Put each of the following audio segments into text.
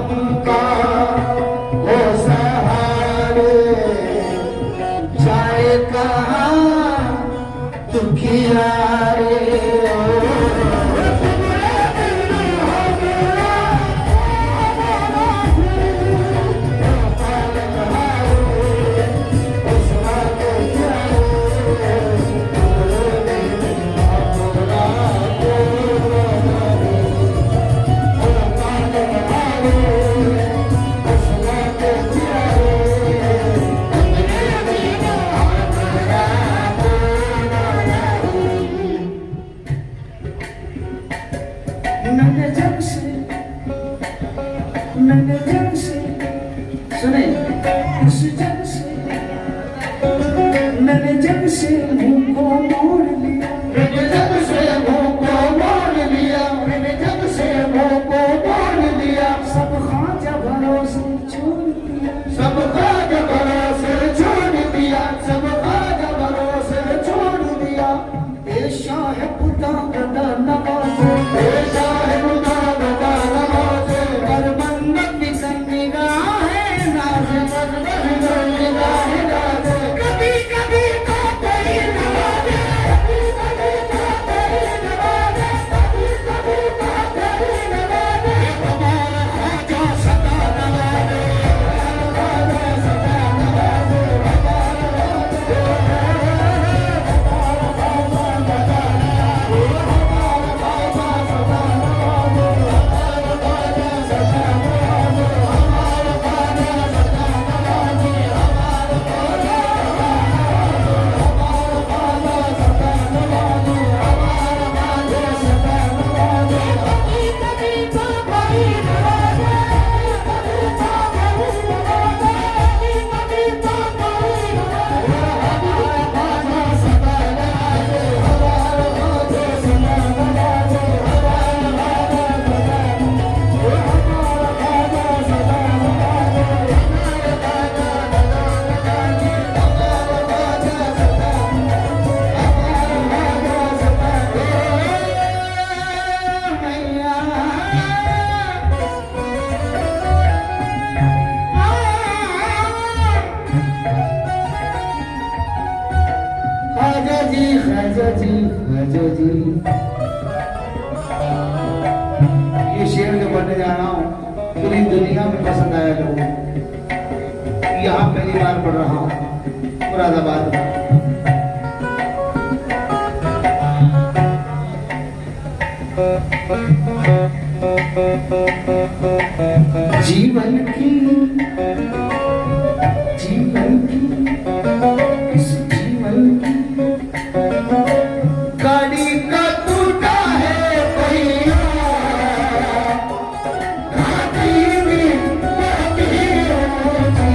हमका हो सहारे जाए कहाँ दुखिया रे मैंने जब से सुने उस जब से मैंने जब से मुंह को मोड़ लिया मैंने जब से मुंह को मोड़ लिया मैंने जब से मुंह को मोड़ लिया सब ख्वाजा भरोसे छोड़ दिया सब ख्वाजा भरोसे छोड़ दिया सब ख्वाजा भरोसे छोड़ दिया ए शाह खुदा गदा नवाज ए शाह खुदा गदा नवाज कभी कभी तो तेरी नवाज़े कभी कभी तो तेरी नवाज़े कभी कभी तो तेरी नवाज़े हमारा ख्वाजा सदा नवाज़े हमारा सदा नवाज़े ख्वाजा जी ये शेर जो पढ़ने जा रहा हूँ पूरी दुनिया में पसंद आया लोगों यहाँ पहली बार पढ़ रहा हूँ मुरादाबाद जीवन की इस जीवन की गाड़ी का टूटा है पहिया घाटी में बहती होती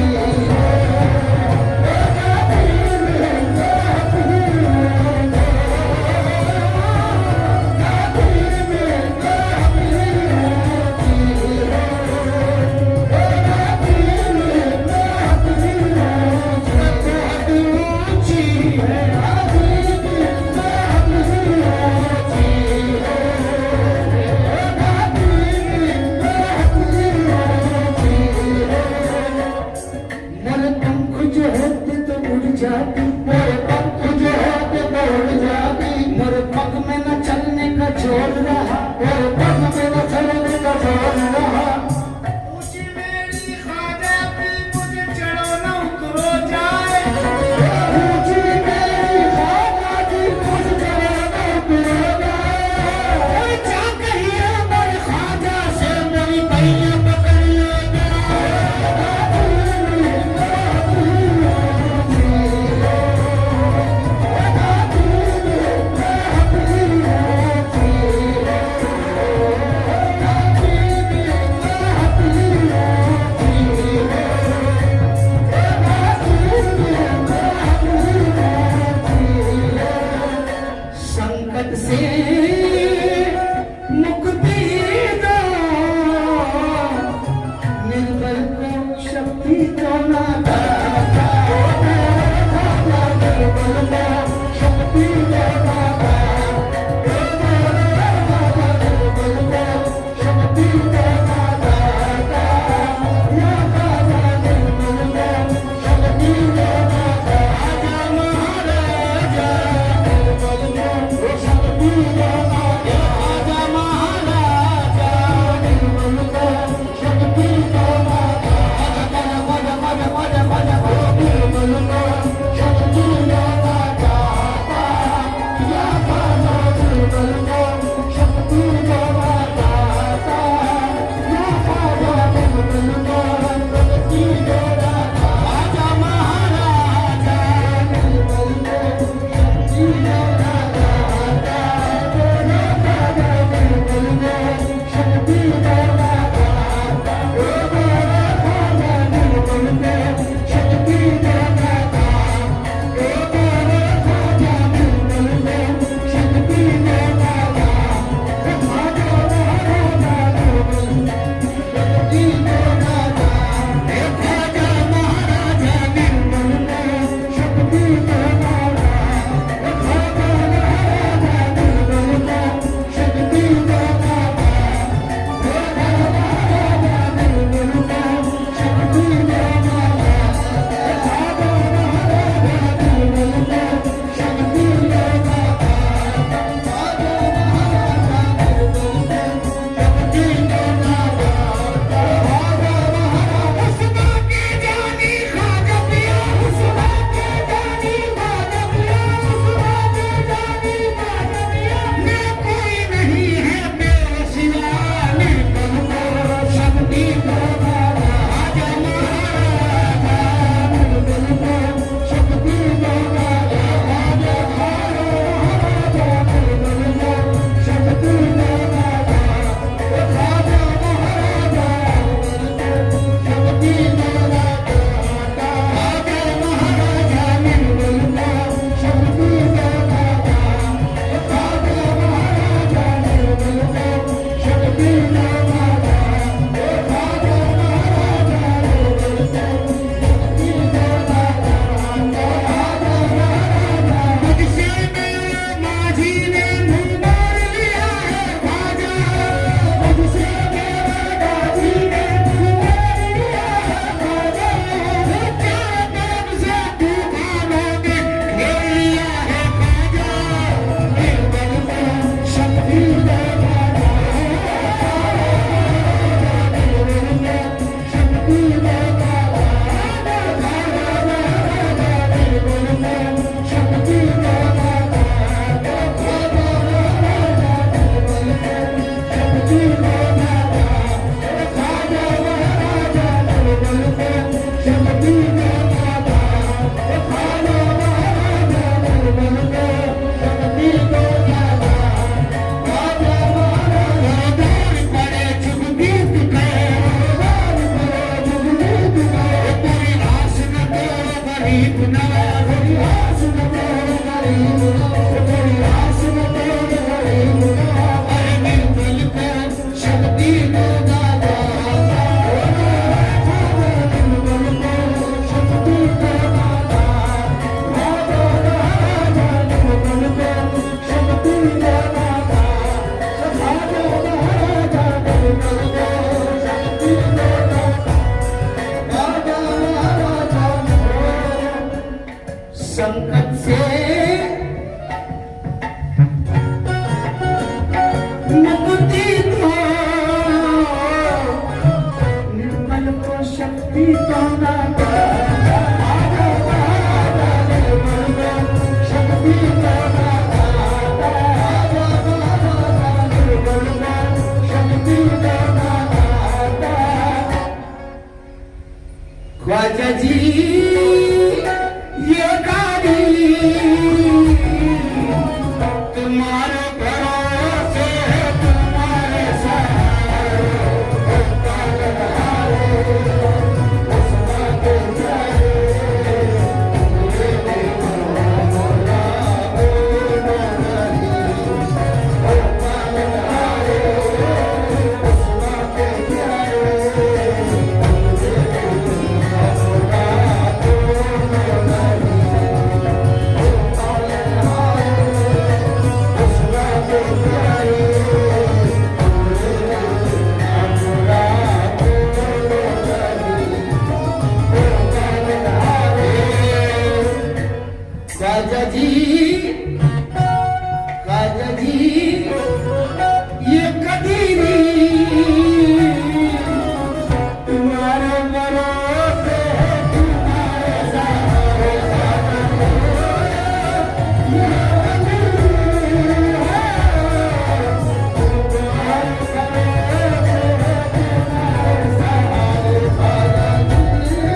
संकट से मुक्ति दो, निर्मल को शक्ति तो दाता, शक्ति तो दाता, निर्मल को शक्ति तो दाता। ख्वाजा जी ये तुम्हारे भरोसे है, तुम्हारे सहारे ख्वाजा जी ये कदीरी तुम्हारे भरोसे है, तुम्हारे सहारे ये कदीरी है, तुम्हारे भरोसे है, तुम्हारे सहारे ख्वाजा जी ये कदीरी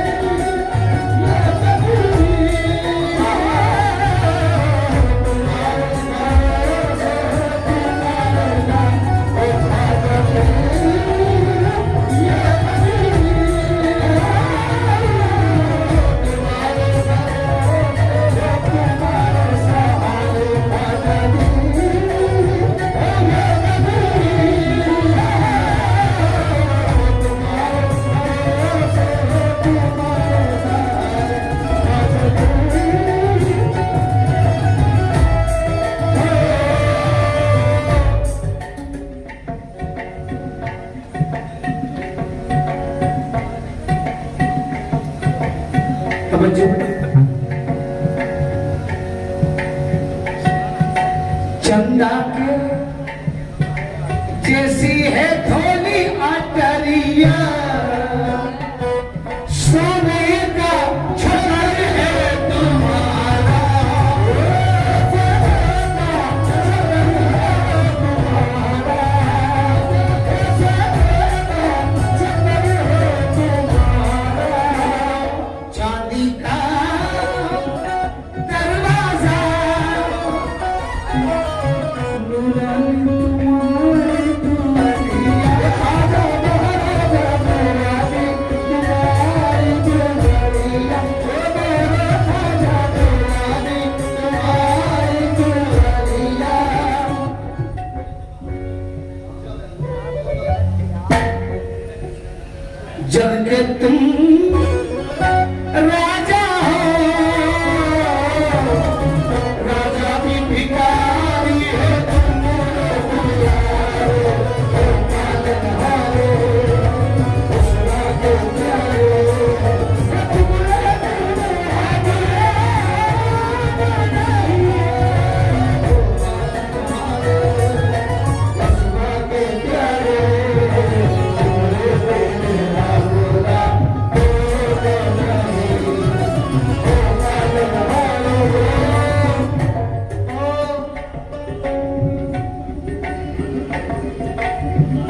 चंदा के जैसी है थोली अटरिया, सोने का छड़ है तुम्हारा, चांदी का जग के तुम राजा हो, राजा भी भिखारी है, तुम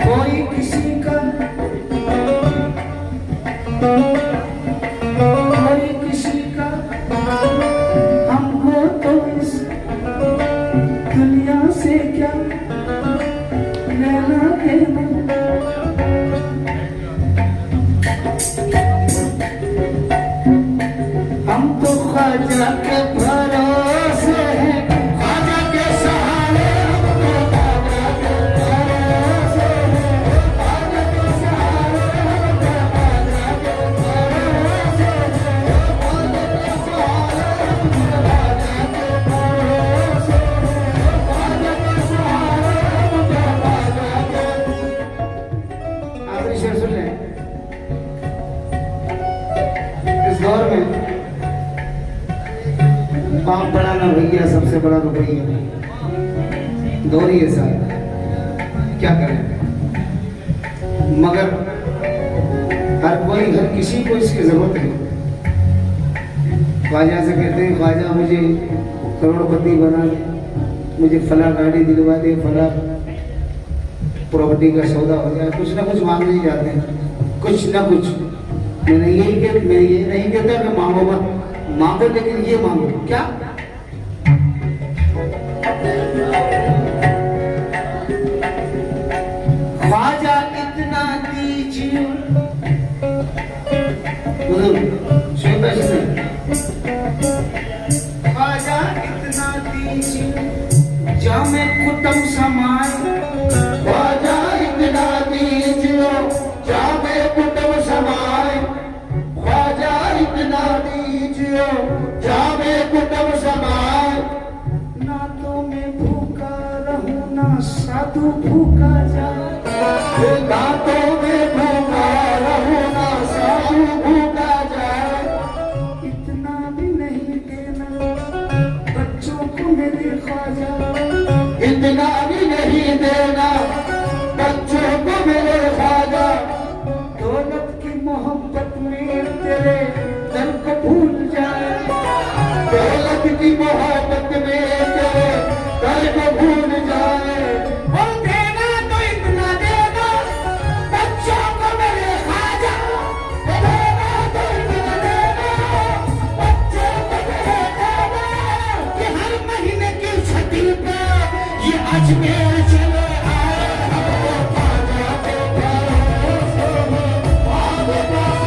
कोई किसी का हम तो ख्वाजा के भरोसे हैं, ख्वाजा के सहारे, हम तो ख्वाजा के भरोसे हैं, ख्वाजा के सहारे, हम तो ख्वाजा के भरोसे हैं, ख्वाजा के सहारे, हम तो ख्वाजा के भरोसे हैं, ख्वाजा के सहारे, हम तो ख्वाजा के। आखिरी शेर सुन लें। इस दौर में पाप बड़ा ना भैया, सबसे बड़ा रुपया, दौर ही ऐसा है, क्या करें। मगर हर कोई, हर किसी को इसकी जरूरत है। ख्वाजा से कहते हैं, ख्वाजा मुझे करोड़पति बना दे, मुझे फला गाड़ी दिलवा दे, फला प्रॉपर्टी का सौदा हो जाए, कुछ ना कुछ मांगने ही जाते हैं, कुछ ना कुछ। मैं ये नहीं कहता कि मांगो मत, मांगो, लेकिन ये मांगो क्या। ख्वाजा इतना दीजिए, ख्वाजा इतना दीजिए जामे कुतुब समाए, ख्वाजा इतना दीजिए जामे कुतुब समाए, ख्वाजा इतना दीजिए जामे कुतुब समाए। ना तो मैं भूखा रहूं ना साधु भूखा जाए, ना तो मैं भूखा रहूं ना साधु भूखा जाए। इतना भी नहीं देना बच्चों को मेरे ख्वाजा, इतना भी नहीं देना बच्चों को मेरे ख्वाजा। दौलत की मोहब्बत में तेरे दर को भूल जाए, दौलत की मोहब्बत में तेरे दर को भूल जाए। और देना तो इतना देना बच्चों को मेरे ख्वाजा, देना तो इतना देना बच्चों को मेरे देना कि हर महीने की छुट्टी पे ये अजमेर चले आए। हमको ख्वाजा के भरोसे हैं, ख्वाजा के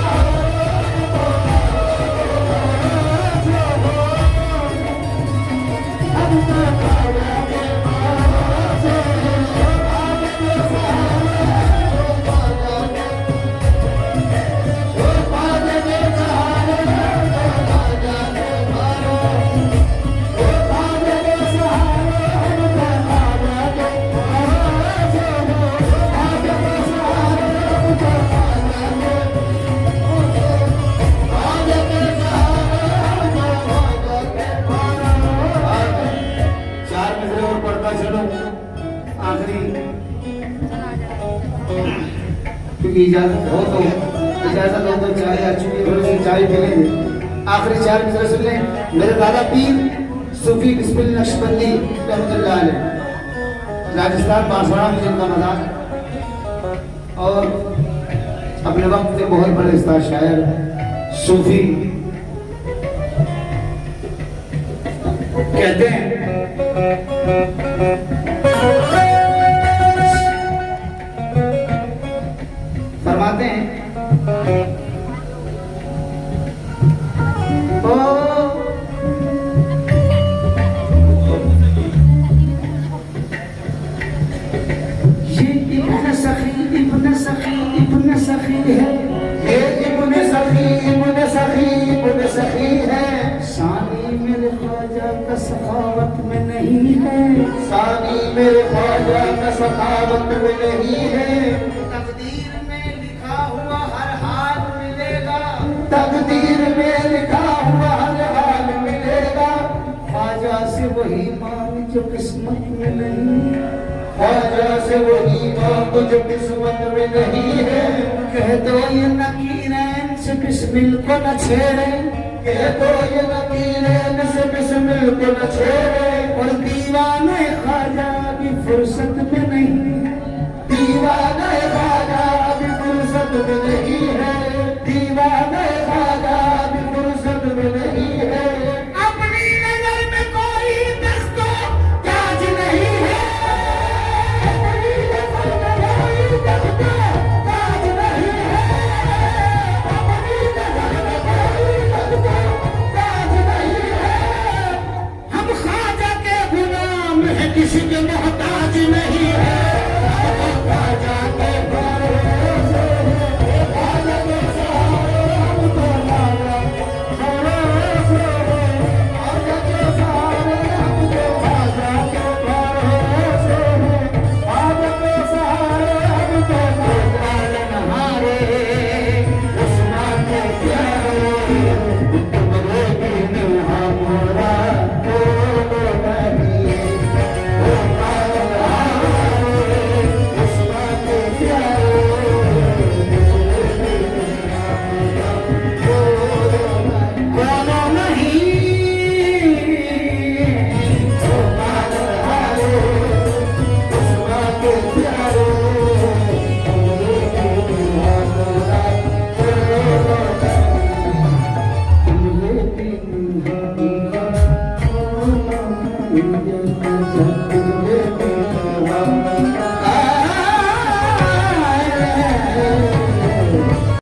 इजाजत हो तो इजाजत हो तो चाय आ चुकी, थोड़ी सी चाय पी लेंगे। आखिरी 4 मिसरे सुन लें। मेरे दादा पीर सूफी बिस्मिल नक्शबंदी रहमतुल्लाह अलैह, राजस्थान बांसवाड़ा में जिनका मज़ार, और अपने वक्त के बहुत बड़े उस्ताद शायर सूफी कहते हैं, फरमाते हैं, ओ ये इब्न सखी इब्न सखी इब्न सखी है, ये इब्न सखी इब्न सखी इब्न सखी है। सानी मेरे ख्वाजा का सखावत में नहीं है, सानी मेरे ख्वाजा का सखावत में नहीं है। तकदीर में लिखा हुआ हर हाल मिलेगा, तकदीर में लिखा हुआ हर हाल मिलेगा। ख्वाजा से वही मांग जो किस्मत में नहीं, ख्वाजा से वही मांग जो किस्मत में नहीं है। कह दो ये नकीरैन से बिस्मिल को न छेड़े, कह दो ये नकीरैन से बिस्मिल को न छेड़े। और दीवाना ख्वाजा अभी फुर्सत में नहीं, दीवाना ख्वाजा अभी फुर्सत में नहीं है।